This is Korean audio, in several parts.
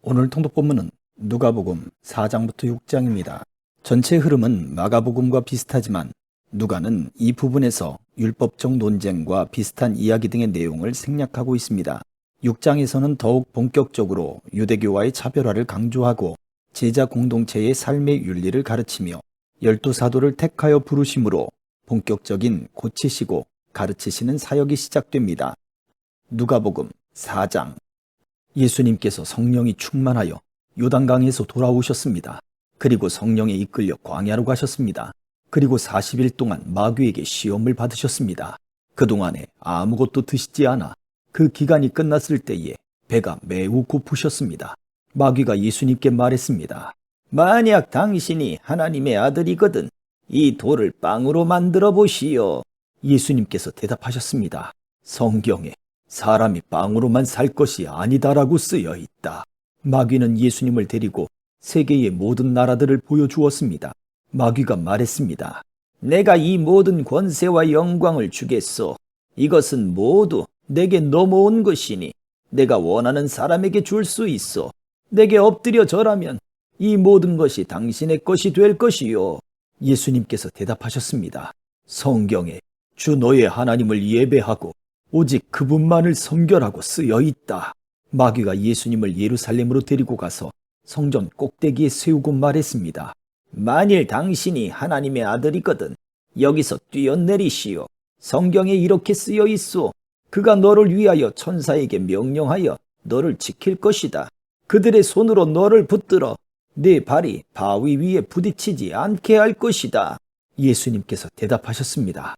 오늘 통독 본문은 누가복음 4장부터 6장입니다. 전체 흐름은 마가복음과 비슷하지만 누가는 이 부분에서 율법적 논쟁과 비슷한 이야기 등의 내용을 생략하고 있습니다. 6장에서는 더욱 본격적으로 유대교와의 차별화를 강조하고 제자 공동체의 삶의 윤리를 가르치며 12사도를 택하여 부르심으로 본격적인 고치시고 가르치시는 사역이 시작됩니다. 누가복음 4장. 예수님께서 성령이 충만하여 요단강에서 돌아오셨습니다. 그리고 성령에 이끌려 광야로 가셨습니다. 그리고 40일 동안 마귀에게 시험을 받으셨습니다. 그동안에 아무것도 드시지 않아 그 기간이 끝났을 때에 배가 매우 고프셨습니다. 마귀가 예수님께 말했습니다. 만약 당신이 하나님의 아들이거든 이 돌을 빵으로 만들어 보시오. 예수님께서 대답하셨습니다. 성경에 사람이 빵으로만 살 것이 아니다라고 쓰여 있다. 마귀는 예수님을 데리고 세계의 모든 나라들을 보여주었습니다. 마귀가 말했습니다. 내가 이 모든 권세와 영광을 주겠소. 이것은 모두 내게 넘어온 것이니 내가 원하는 사람에게 줄 수 있어. 내게 엎드려 절하면 이 모든 것이 당신의 것이 될 것이요. 예수님께서 대답하셨습니다. 성경에 주 너의 하나님을 예배하고 오직 그분만을 섬겨라고 쓰여 있다. 마귀가 예수님을 예루살렘으로 데리고 가서 성전 꼭대기에 세우고 말했습니다. 만일 당신이 하나님의 아들이거든 여기서 뛰어내리시오. 성경에 이렇게 쓰여 있소. 그가 너를 위하여 천사에게 명령하여 너를 지킬 것이다. 그들의 손으로 너를 붙들어 네 발이 바위 위에 부딪히지 않게 할 것이다. 예수님께서 대답하셨습니다.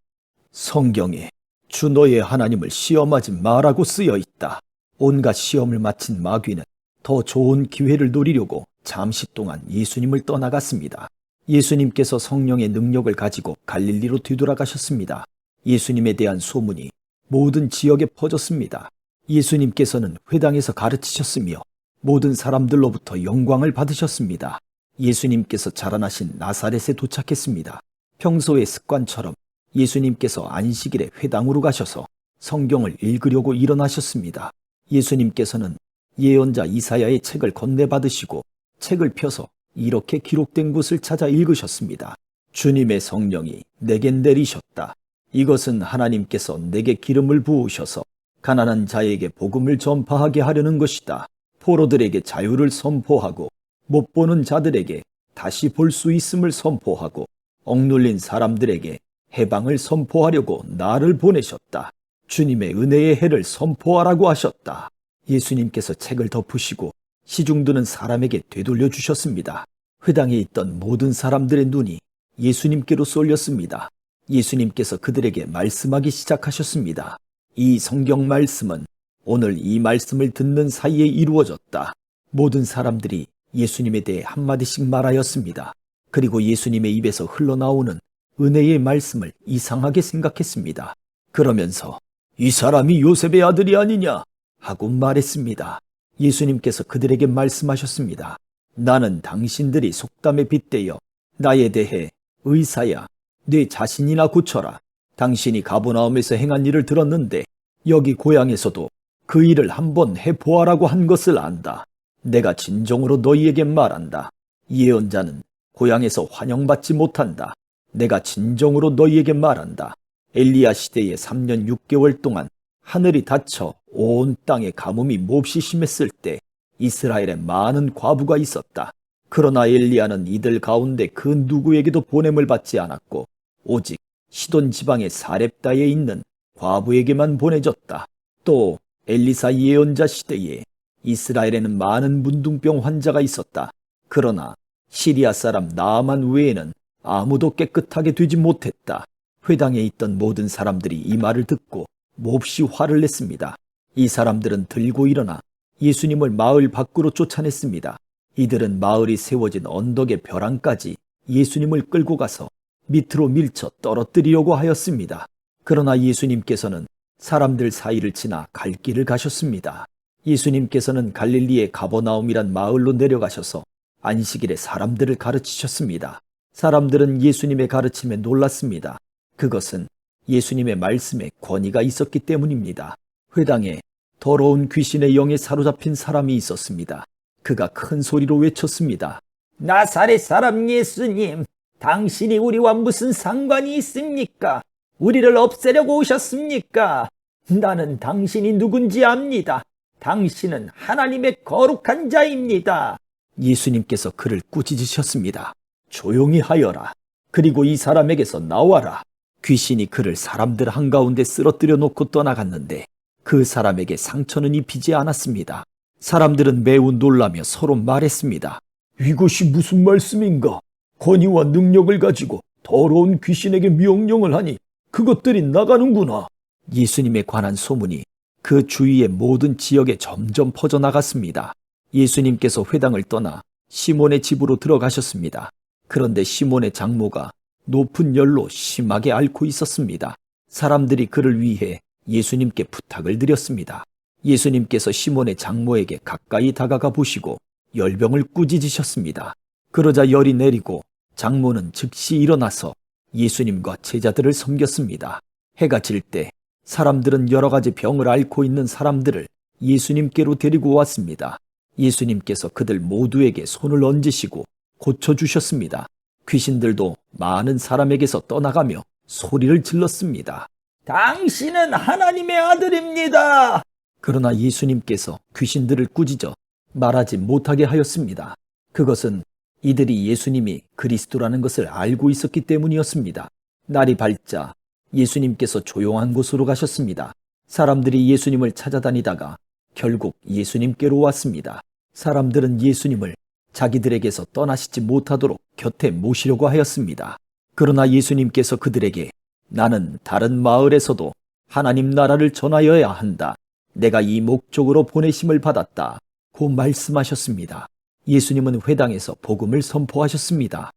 성경에 주 너의 하나님을 시험하지 마라고 쓰여 있다. 온갖 시험을 마친 마귀는 더 좋은 기회를 노리려고 잠시 동안 예수님을 떠나갔습니다. 예수님께서 성령의 능력을 가지고 갈릴리로 뒤돌아가셨습니다. 예수님에 대한 소문이 모든 지역에 퍼졌습니다. 예수님께서는 회당에서 가르치셨으며 모든 사람들로부터 영광을 받으셨습니다. 예수님께서 자라나신 나사렛에 도착했습니다. 평소의 습관처럼 예수님께서 안식일에 회당으로 가셔서 성경을 읽으려고 일어나셨습니다. 예수님께서는 예언자 이사야의 책을 건네받으시고 책을 펴서 이렇게 기록된 곳을 찾아 읽으셨습니다. 주님의 성령이 내게 내리셨다. 이것은 하나님께서 내게 기름을 부으셔서 가난한 자에게 복음을 전파하게 하려는 것이다. 포로들에게 자유를 선포하고 못 보는 자들에게 다시 볼 수 있음을 선포하고 억눌린 사람들에게 해방을 선포하려고 나를 보내셨다. 주님의 은혜의 해를 선포하라고 하셨다. 예수님께서 책을 덮으시고 시중드는 사람에게 되돌려 주셨습니다. 회당에 있던 모든 사람들의 눈이 예수님께로 쏠렸습니다. 예수님께서 그들에게 말씀하기 시작하셨습니다. 이 성경 말씀은 오늘 이 말씀을 듣는 사이에 이루어졌다. 모든 사람들이 예수님에 대해 한마디씩 말하였습니다. 그리고 예수님의 입에서 흘러나오는 은혜의 말씀을 이상하게 생각했습니다. 그러면서 이 사람이 요셉의 아들이 아니냐 하고 말했습니다. 예수님께서 그들에게 말씀하셨습니다. 나는 당신들이 속담에 빗대어 나에 대해 의사야 네 자신이나 고쳐라. 당신이 가버나움에서 행한 일을 들었는데 여기 고향에서도 그 일을 한번 해보아라고 한 것을 안다. 내가 진정으로 너희에게 말한다. 예언자는 고향에서 환영받지 못한다. 내가 진정으로 너희에게 말한다. 엘리야 시대에 3년 6개월 동안 하늘이 닫혀 온 땅에 가뭄이 몹시 심했을 때 이스라엘에 많은 과부가 있었다. 그러나 엘리야는 이들 가운데 그 누구에게도 보냄을 받지 않았고 오직 시돈 지방의 사렙다에 있는 과부에게만 보내졌다. 또 엘리사 예언자 시대에 이스라엘에는 많은 문둥병 환자가 있었다. 그러나 시리아 사람 나아만 외에는 아무도 깨끗하게 되지 못했다. 회당에 있던 모든 사람들이 이 말을 듣고 몹시 화를 냈습니다. 이 사람들은 들고 일어나 예수님을 마을 밖으로 쫓아냈습니다. 이들은 마을이 세워진 언덕의 벼랑까지 예수님을 끌고 가서 밑으로 밀쳐 떨어뜨리려고 하였습니다. 그러나 예수님께서는 사람들 사이를 지나 갈 길을 가셨습니다. 예수님께서는 갈릴리의 가버나움이란 마을로 내려가셔서 안식일에 사람들을 가르치셨습니다. 사람들은 예수님의 가르침에 놀랐습니다. 그것은 예수님의 말씀에 권위가 있었기 때문입니다. 회당에 더러운 귀신의 영에 사로잡힌 사람이 있었습니다. 그가 큰 소리로 외쳤습니다. 나사렛 사람 예수님, 당신이 우리와 무슨 상관이 있습니까? 우리를 없애려고 오셨습니까? 나는 당신이 누군지 압니다. 당신은 하나님의 거룩한 자입니다. 예수님께서 그를 꾸짖으셨습니다. 조용히 하여라. 그리고 이 사람에게서 나와라. 귀신이 그를 사람들 한가운데 쓰러뜨려 놓고 떠나갔는데 그 사람에게 상처는 입히지 않았습니다. 사람들은 매우 놀라며 서로 말했습니다. 이것이 무슨 말씀인가? 권위와 능력을 가지고 더러운 귀신에게 명령을 하니 그것들이 나가는구나. 예수님에 관한 소문이 그 주위의 모든 지역에 점점 퍼져나갔습니다. 예수님께서 회당을 떠나 시몬의 집으로 들어가셨습니다. 그런데 시몬의 장모가 높은 열로 심하게 앓고 있었습니다. 사람들이 그를 위해 예수님께 부탁을 드렸습니다. 예수님께서 시몬의 장모에게 가까이 다가가 보시고 열병을 꾸짖으셨습니다. 그러자 열이 내리고 장모는 즉시 일어나서 예수님과 제자들을 섬겼습니다. 해가 질 때 사람들은 여러 가지 병을 앓고 있는 사람들을 예수님께로 데리고 왔습니다. 예수님께서 그들 모두에게 손을 얹으시고 고쳐주셨습니다. 귀신들도 많은 사람에게서 떠나가며 소리를 질렀습니다. 당신은 하나님의 아들입니다. 그러나 예수님께서 귀신들을 꾸짖어 말하지 못하게 하였습니다. 그것은 이들이 예수님이 그리스도라는 것을 알고 있었기 때문이었습니다. 날이 밝자 예수님께서 조용한 곳으로 가셨습니다. 사람들이 예수님을 찾아다니다가 결국 예수님께로 왔습니다. 사람들은 예수님을 자기들에게서 떠나시지 못하도록 곁에 모시려고 하였습니다. 그러나 예수님께서 그들에게 나는 다른 마을에서도 하나님 나라를 전하여야 한다. 내가 이 목적으로 보내심을 받았다. 고 말씀하셨습니다. 예수님은 회당에서 복음을 선포하셨습니다.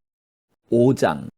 5장.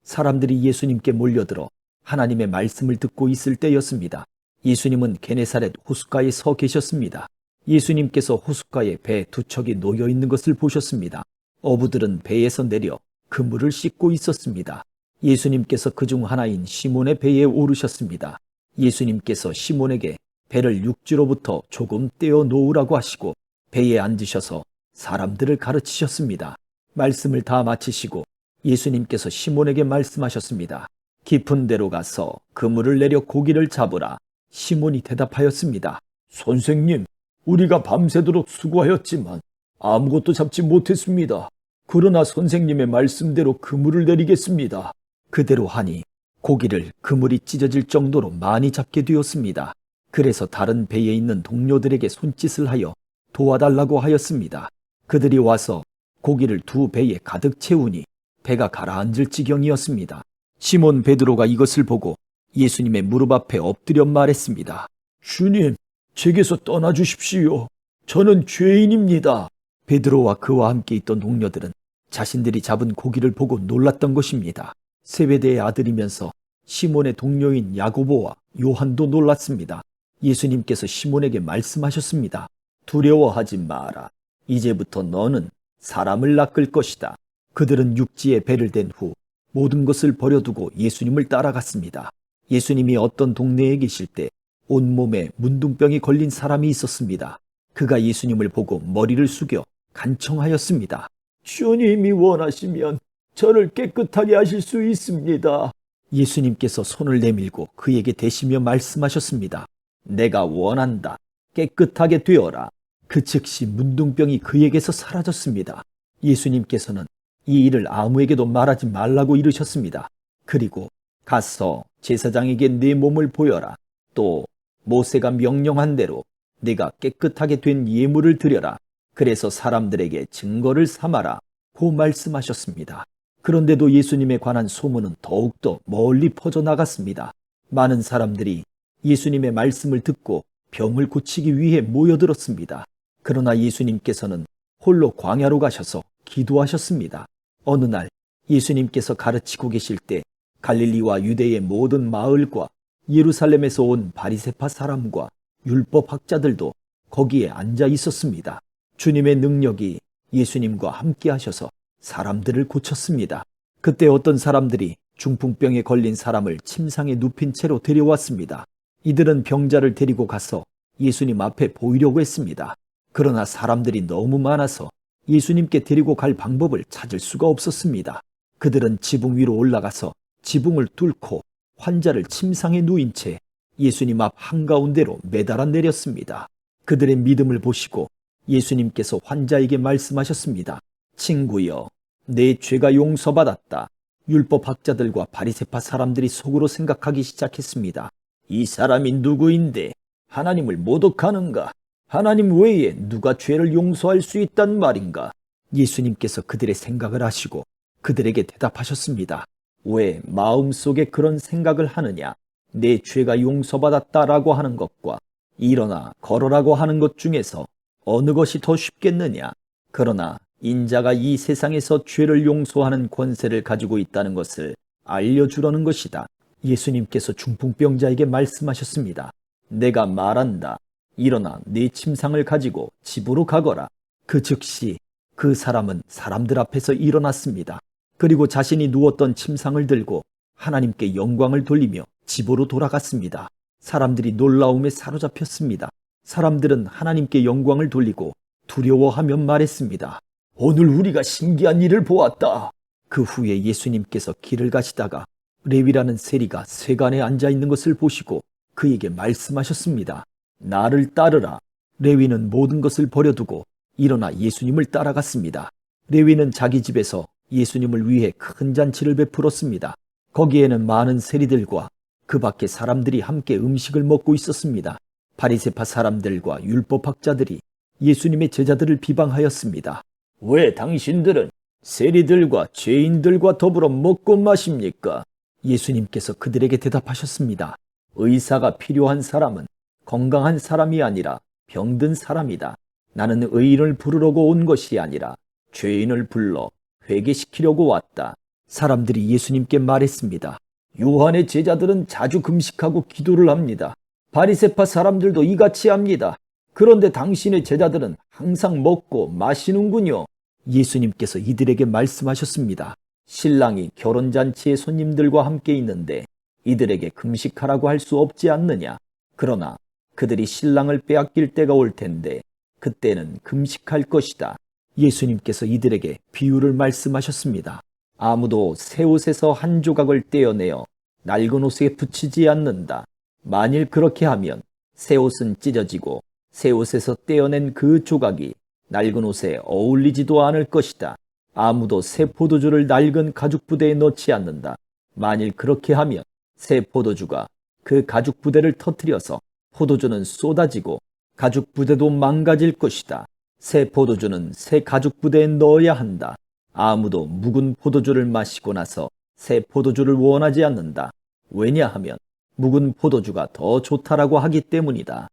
사람들이 예수님께 몰려들어 하나님의 말씀을 듣고 있을 때였습니다. 예수님은 게네사렛 호숫가에 서 계셨습니다. 예수님께서 호숫가에 배 두 척이 놓여 있는 것을 보셨습니다. 어부들은 배에서 내려 그물을 씻고 있었습니다. 예수님께서 그중 하나인 시몬의 배에 오르셨습니다. 예수님께서 시몬에게 배를 육지로부터 조금 떼어 놓으라고 하시고 배에 앉으셔서 사람들을 가르치셨습니다. 말씀을 다 마치시고 예수님께서 시몬에게 말씀하셨습니다. 깊은 데로 가서 그물을 내려 고기를 잡으라. 시몬이 대답하였습니다. 선생님, 우리가 밤새도록 수고하였지만 아무것도 잡지 못했습니다. 그러나 선생님의 말씀대로 그물을 내리겠습니다. 그대로 하니 고기를 그물이 찢어질 정도로 많이 잡게 되었습니다. 그래서 다른 배에 있는 동료들에게 손짓을 하여 도와달라고 하였습니다. 그들이 와서 고기를 두 배에 가득 채우니 배가 가라앉을 지경이었습니다. 시몬 베드로가 이것을 보고 예수님의 무릎 앞에 엎드려 말했습니다. 주님, 제게서 떠나주십시오. 저는 죄인입니다. 베드로와 그와 함께 있던 동료들은 자신들이 잡은 고기를 보고 놀랐던 것입니다. 세베대의 아들이면서 시몬의 동료인 야고보와 요한도 놀랐습니다. 예수님께서 시몬에게 말씀하셨습니다. 두려워하지 마라. 이제부터 너는 사람을 낚을 것이다. 그들은 육지에 배를 댄 후 모든 것을 버려두고 예수님을 따라갔습니다. 예수님이 어떤 동네에 계실 때 온몸에 문둥병이 걸린 사람이 있었습니다. 그가 예수님을 보고 머리를 숙여 간청하였습니다. 주님이 원하시면 저를 깨끗하게 하실 수 있습니다. 예수님께서 손을 내밀고 그에게 대시며 말씀하셨습니다. 내가 원한다. 깨끗하게 되어라. 그 즉시 문둥병이 그에게서 사라졌습니다. 예수님께서는 이 일을 아무에게도 말하지 말라고 이르셨습니다. 그리고 가서 제사장에게 네 몸을 보여라. 또 모세가 명령한 대로 네가 깨끗하게 된 예물을 드려라. 그래서 사람들에게 증거를 삼아라. 고 말씀하셨습니다. 그런데도 예수님에 관한 소문은 더욱더 멀리 퍼져나갔습니다. 많은 사람들이 예수님의 말씀을 듣고 병을 고치기 위해 모여들었습니다. 그러나 예수님께서는 홀로 광야로 가셔서 기도하셨습니다. 어느 날 예수님께서 가르치고 계실 때 갈릴리와 유대의 모든 마을과 예루살렘에서 온 바리새파 사람과 율법학자들도 거기에 앉아 있었습니다. 주님의 능력이 예수님과 함께 하셔서 사람들을 고쳤습니다. 그때 어떤 사람들이 중풍병에 걸린 사람을 침상에 눕힌 채로 데려왔습니다. 이들은 병자를 데리고 가서 예수님 앞에 보이려고 했습니다. 그러나 사람들이 너무 많아서 예수님께 데리고 갈 방법을 찾을 수가 없었습니다. 그들은 지붕 위로 올라가서 지붕을 뚫고 환자를 침상에 누인 채 예수님 앞 한가운데로 매달아 내렸습니다. 그들의 믿음을 보시고 예수님께서 환자에게 말씀하셨습니다. 친구여, 내 죄가 용서받았다. 율법학자들과 바리새파 사람들이 속으로 생각하기 시작했습니다. 이 사람이 누구인데 하나님을 모독하는가? 하나님 외에 누가 죄를 용서할 수 있단 말인가? 예수님께서 그들의 생각을 아시고 그들에게 대답하셨습니다. 왜 마음속에 그런 생각을 하느냐? 내 죄가 용서받았다라고 하는 것과 일어나 걸어라고 하는 것 중에서 어느 것이 더 쉽겠느냐? 그러나 인자가 이 세상에서 죄를 용서하는 권세를 가지고 있다는 것을 알려주려는 것이다. 예수님께서 중풍병자에게 말씀하셨습니다. 내가 말한다. 일어나 네 침상을 가지고 집으로 가거라. 그 즉시 그 사람은 사람들 앞에서 일어났습니다. 그리고 자신이 누웠던 침상을 들고 하나님께 영광을 돌리며 집으로 돌아갔습니다. 사람들이 놀라움에 사로잡혔습니다. 사람들은 하나님께 영광을 돌리고 두려워하며 말했습니다. 오늘 우리가 신기한 일을 보았다. 그 후에 예수님께서 길을 가시다가 레위라는 세리가 세간에 앉아 있는 것을 보시고 그에게 말씀하셨습니다. 나를 따르라. 레위는 모든 것을 버려두고 일어나 예수님을 따라갔습니다. 레위는 자기 집에서 예수님을 위해 큰 잔치를 베풀었습니다. 거기에는 많은 세리들과 그 밖에 사람들이 함께 음식을 먹고 있었습니다. 바리새파 사람들과 율법학자들이 예수님의 제자들을 비방하였습니다. 왜 당신들은 세리들과 죄인들과 더불어 먹고 마십니까? 예수님께서 그들에게 대답하셨습니다. 의사가 필요한 사람은 건강한 사람이 아니라 병든 사람이다. 나는 의인을 부르려고 온 것이 아니라 죄인을 불러 회개시키려고 왔다. 사람들이 예수님께 말했습니다. 요한의 제자들은 자주 금식하고 기도를 합니다. 바리새파 사람들도 이같이 합니다. 그런데 당신의 제자들은 항상 먹고 마시는군요. 예수님께서 이들에게 말씀하셨습니다. 신랑이 결혼잔치의 손님들과 함께 있는데 이들에게 금식하라고 할 수 없지 않느냐? 그러나 그들이 신랑을 빼앗길 때가 올 텐데 그때는 금식할 것이다. 예수님께서 이들에게 비유를 말씀하셨습니다. 아무도 새 옷에서 한 조각을 떼어내어 낡은 옷에 붙이지 않는다. 만일 그렇게 하면 새 옷은 찢어지고 새 옷에서 떼어낸 그 조각이 낡은 옷에 어울리지도 않을 것이다. 아무도 새 포도주를 낡은 가죽 부대에 넣지 않는다. 만일 그렇게 하면 새 포도주가 그 가죽 부대를 터뜨려서 포도주는 쏟아지고 가죽 부대도 망가질 것이다. 새 포도주는 새 가죽 부대에 넣어야 한다. 아무도 묵은 포도주를 마시고 나서 새 포도주를 원하지 않는다. 왜냐하면 묵은 포도주가 더 좋다라고 하기 때문이다.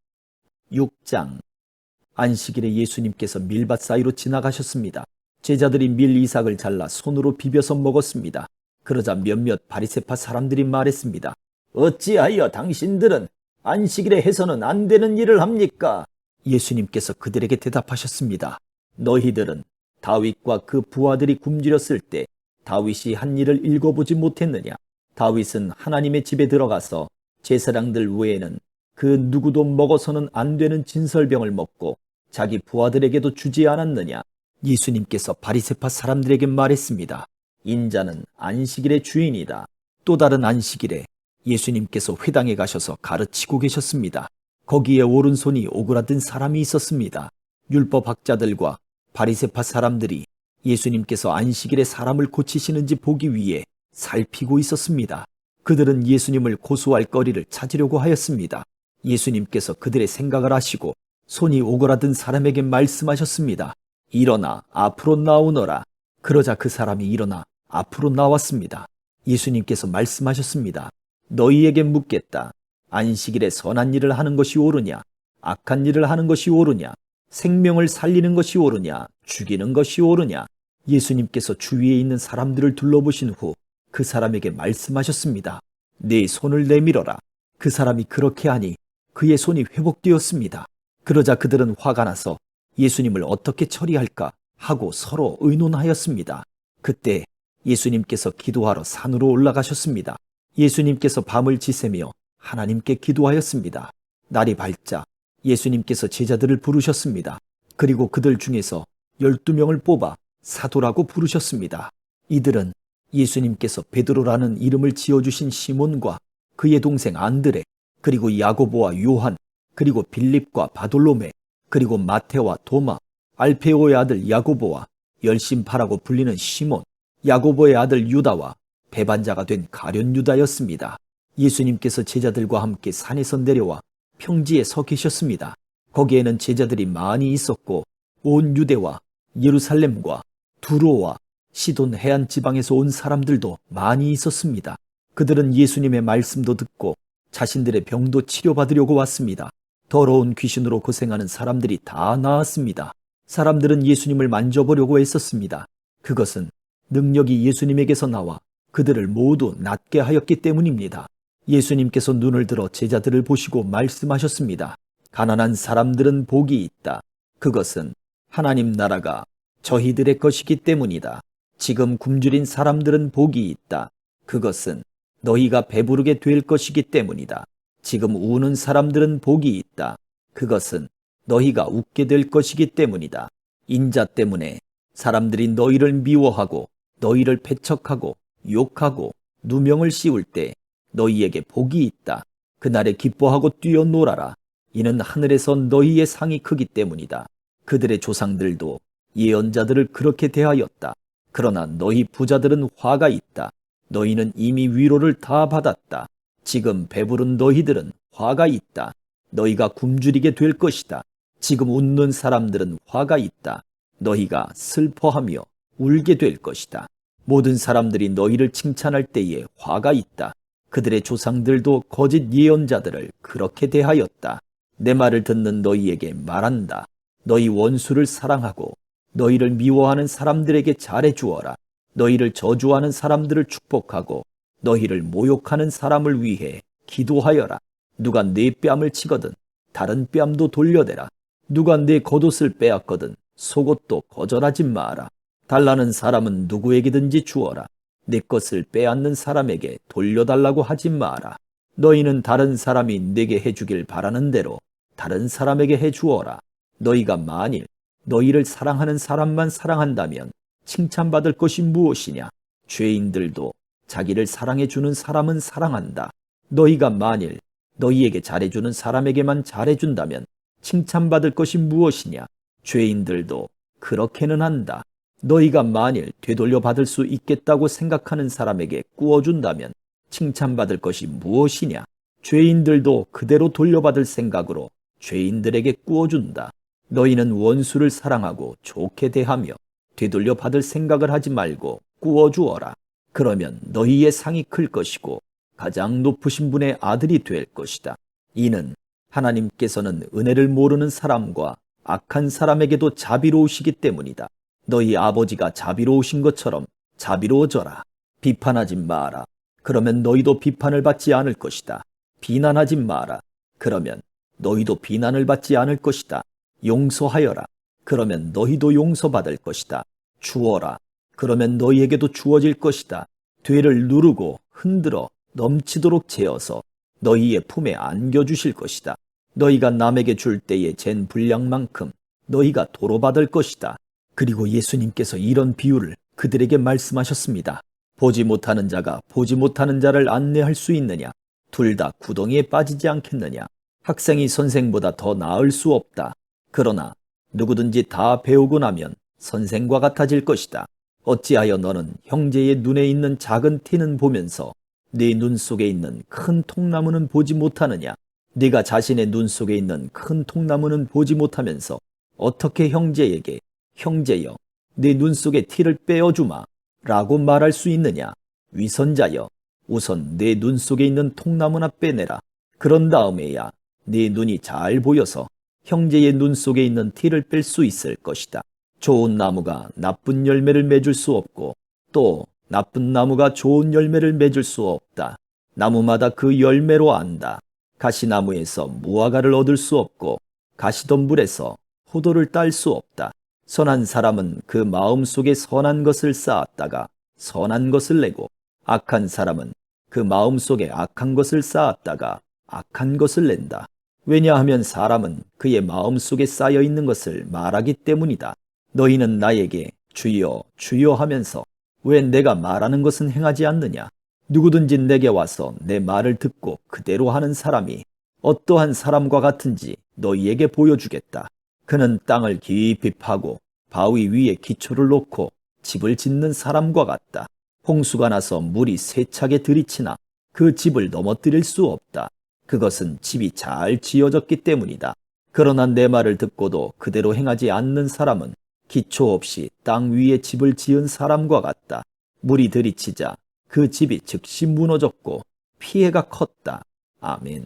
6장. 안식일에 예수님께서 밀밭 사이로 지나가셨습니다. 제자들이 밀 이삭을 잘라 손으로 비벼서 먹었습니다. 그러자 몇몇 바리새파 사람들이 말했습니다. 어찌하여 당신들은 안식일에 해서는 안 되는 일을 합니까? 예수님께서 그들에게 대답하셨습니다. 너희들은 다윗과 그 부하들이 굶주렸을 때 다윗이 한 일을 읽어보지 못했느냐? 다윗은 하나님의 집에 들어가서 제사장들 외에는 그 누구도 먹어서는 안 되는 진설병을 먹고 자기 부하들에게도 주지 않았느냐? 예수님께서 바리새파 사람들에게 말했습니다. 인자는 안식일의 주인이다. 또 다른 안식일에 예수님께서 회당에 가셔서 가르치고 계셨습니다. 거기에 오른손이 오그라든 사람이 있었습니다. 율법학자들과 바리새파 사람들이 예수님께서 안식일에 사람을 고치시는지 보기 위해 살피고 있었습니다. 그들은 예수님을 고소할 거리를 찾으려고 하였습니다. 예수님께서 그들의 생각을 아시고 손이 오그라든 사람에게 말씀하셨습니다. 일어나 앞으로 나오너라. 그러자 그 사람이 일어나 앞으로 나왔습니다. 예수님께서 말씀하셨습니다. 너희에게 묻겠다. 안식일에 선한 일을 하는 것이 옳으냐? 악한 일을 하는 것이 옳으냐? 생명을 살리는 것이 옳으냐? 죽이는 것이 옳으냐? 예수님께서 주위에 있는 사람들을 둘러보신 후 그 사람에게 말씀하셨습니다. 네 손을 내밀어라. 그 사람이 그렇게 하니 그의 손이 회복되었습니다. 그러자 그들은 화가 나서 예수님을 어떻게 처리할까 하고 서로 의논하였습니다. 그때 예수님께서 기도하러 산으로 올라가셨습니다. 예수님께서 밤을 지새며 하나님께 기도하였습니다. 날이 밝자 예수님께서 제자들을 부르셨습니다. 그리고 그들 중에서 12명을 뽑아 사도라고 부르셨습니다. 이들은 예수님께서 베드로라는 이름을 지어주신 시몬과 그의 동생 안드레, 그리고 야고보와 요한, 그리고 빌립과 바돌로메, 그리고 마테와 도마, 알페오의 아들 야고보와 열심파라고 불리는 시몬, 야고보의 아들 유다와 배반자가 된 가룟 유다였습니다. 예수님께서 제자들과 함께 산에서 내려와 평지에 서 계셨습니다. 거기에는 제자들이 많이 있었고 온 유대와 예루살렘과 두로와 시돈 해안 지방에서 온 사람들도 많이 있었습니다. 그들은 예수님의 말씀도 듣고 자신들의 병도 치료받으려고 왔습니다. 더러운 귀신으로 고생하는 사람들이 다 나았습니다. 사람들은 예수님을 만져보려고 했었습니다. 그것은 능력이 예수님에게서 나와 그들을 모두 낫게 하였기 때문입니다. 예수님께서 눈을 들어 제자들을 보시고 말씀하셨습니다. 가난한 사람들은 복이 있다. 그것은 하나님 나라가 저희들의 것이기 때문이다. 지금 굶주린 사람들은 복이 있다. 그것은 너희가 배부르게 될 것이기 때문이다. 지금 우는 사람들은 복이 있다. 그것은 너희가 웃게 될 것이기 때문이다. 인자 때문에 사람들이 너희를 미워하고 너희를 배척하고 욕하고 누명을 씌울 때 너희에게 복이 있다. 그날에 기뻐하고 뛰어놀아라. 이는 하늘에서 너희의 상이 크기 때문이다. 그들의 조상들도 예언자들을 그렇게 대하였다. 그러나 너희 부자들은 화가 있다. 너희는 이미 위로를 다 받았다. 지금 배부른 너희들은 화가 있다. 너희가 굶주리게 될 것이다. 지금 웃는 사람들은 화가 있다. 너희가 슬퍼하며 울게 될 것이다. 모든 사람들이 너희를 칭찬할 때에 화가 있다. 그들의 조상들도 거짓 예언자들을 그렇게 대하였다. 내 말을 듣는 너희에게 말한다. 너희 원수를 사랑하고 너희를 미워하는 사람들에게 잘해 주어라. 너희를 저주하는 사람들을 축복하고 너희를 모욕하는 사람을 위해 기도하여라. 누가 네 뺨을 치거든 다른 뺨도 돌려대라. 누가 네 겉옷을 빼앗거든 속옷도 거절하지 마라. 달라는 사람은 누구에게든지 주어라. 내 것을 빼앗는 사람에게 돌려달라고 하지 마라. 너희는 다른 사람이 내게 해주길 바라는 대로 다른 사람에게 해주어라. 너희가 만일 너희를 사랑하는 사람만 사랑한다면 칭찬받을 것이 무엇이냐? 죄인들도 자기를 사랑해주는 사람은 사랑한다. 너희가 만일 너희에게 잘해주는 사람에게만 잘해준다면 칭찬받을 것이 무엇이냐? 죄인들도 그렇게는 한다. 너희가 만일 되돌려 받을 수 있겠다고 생각하는 사람에게 꾸어준다면 칭찬받을 것이 무엇이냐? 죄인들도 그대로 돌려받을 생각으로 죄인들에게 꾸어준다. 너희는 원수를 사랑하고 좋게 대하며 되돌려 받을 생각을 하지 말고 꾸어주어라. 그러면 너희의 상이 클 것이고 가장 높으신 분의 아들이 될 것이다. 이는 하나님께서는 은혜를 모르는 사람과 악한 사람에게도 자비로우시기 때문이다. 너희 아버지가 자비로우신 것처럼 자비로워져라. 비판하지 마라. 그러면 너희도 비판을 받지 않을 것이다. 비난하지 마라. 그러면 너희도 비난을 받지 않을 것이다. 용서하여라. 그러면 너희도 용서받을 것이다. 주어라. 그러면 너희에게도 주어질 것이다. 되를 누르고 흔들어 넘치도록 재어서 너희의 품에 안겨주실 것이다. 너희가 남에게 줄 때에 잰 분량만큼 너희가 도로 받을 것이다. 그리고 예수님께서 이런 비유를 그들에게 말씀하셨습니다. 보지 못하는 자가 보지 못하는 자를 안내할 수 있느냐? 둘 다 구덩이에 빠지지 않겠느냐? 학생이 선생보다 더 나을 수 없다. 그러나 누구든지 다 배우고 나면 선생과 같아질 것이다. 어찌하여 너는 형제의 눈에 있는 작은 티는 보면서 네 눈 속에 있는 큰 통나무는 보지 못하느냐? 네가 자신의 눈 속에 있는 큰 통나무는 보지 못하면서 어떻게 형제에게 형제여 네 눈 속의 티를 빼어주마 라고 말할 수 있느냐? 위선자여 우선 내 눈 속에 있는 통나무나 빼내라. 그런 다음에야 네 눈이 잘 보여서 형제의 눈 속에 있는 티를 뺄 수 있을 것이다. 좋은 나무가 나쁜 열매를 맺을 수 없고 또 나쁜 나무가 좋은 열매를 맺을 수 없다. 나무마다 그 열매로 안다. 가시나무에서 무화과를 얻을 수 없고 가시덤불에서 포도를 딸 수 없다. 선한 사람은 그 마음 속에 선한 것을 쌓았다가 선한 것을 내고 악한 사람은 그 마음 속에 악한 것을 쌓았다가 악한 것을 낸다. 왜냐하면 사람은 그의 마음속에 쌓여 있는 것을 말하기 때문이다. 너희는 나에게 주여 주여 하면서 왜 내가 말하는 것은 행하지 않느냐? 누구든지 내게 와서 내 말을 듣고 그대로 하는 사람이 어떠한 사람과 같은지 너희에게 보여주겠다. 그는 땅을 깊이 파고 바위 위에 기초를 놓고 집을 짓는 사람과 같다. 홍수가 나서 물이 세차게 들이치나 그 집을 넘어뜨릴 수 없다. 그것은 집이 잘 지어졌기 때문이다. 그러나 내 말을 듣고도 그대로 행하지 않는 사람은 기초 없이 땅 위에 집을 지은 사람과 같다. 물이 들이치자 그 집이 즉시 무너졌고 피해가 컸다. 아멘.